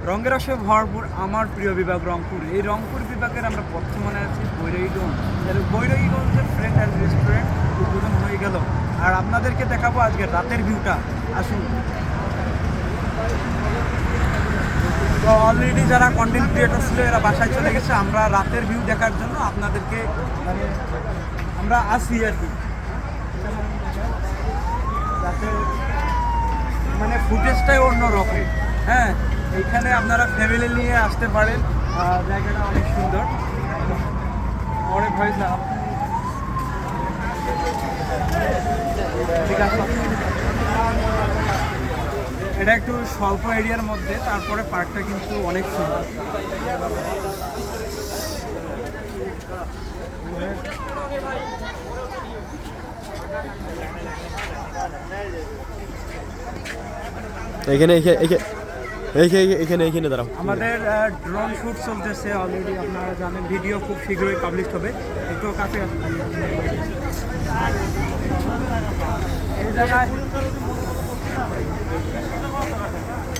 রঙের রসে ভরপুর আমার প্রিয় বিভাগ রংপুর। এই রংপুর বিভাগের আমরা বর্তমানে আছি বৈরাগীগঞ্জ। বৈরাগীগঞ্জের ফ্রেন্ড অ্যান্ড রেস্টুরেন্ট উদ্বোধন হয়ে গেল, আর আপনাদেরকে দেখাবো আজকে রাতের ভিউটা। আসুন। তো অলরেডি যারা কন্টেন্ট ক্রিয়েটর ছিল এরা বাসায় চলে গেছে, আমরা রাতের ভিউ দেখার জন্য আপনাদেরকে মানে আমরা আসি আর কি। রাতের মানে ফুটেজটাই অন্যরকম। হ্যাঁ, এইখানে আপনারা ফ্যামিলি নিয়ে আসতে পারেন, জায়গাটা অনেক সুন্দর। অনেক ভাই সাহেব ঠিক আছে, এটা একটু স্বল্প এরিয়ার মধ্যে, তারপরে পার্কটা কিন্তু অনেক সুন্দর। এখানে এখানে দাঁড়াও। আমাদের ড্রোন শ্যুট চলতেছে অলরেডি, আপনারা জানেন। ভিডিও খুব শীঘ্রই পাবলিশ হবে। একটু কাছে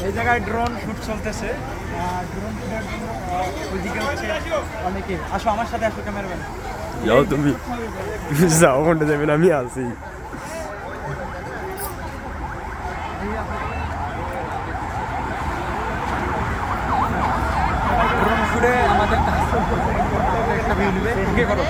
এই জায়গায় ড্রোন শ্যুট চলতেছে। ড্রোন শ্যুটের জন্য ওইদিকে হচ্ছে অনেকে। আসো আমার সাথে, আসো ক্যামেরাম্যান। যাও তুমি যাও, কোনটা যাবেন, আমি আছি। ড্রোন শ্যুটে আমাদের একটা ভিউ নেবে, ঢুকে করো।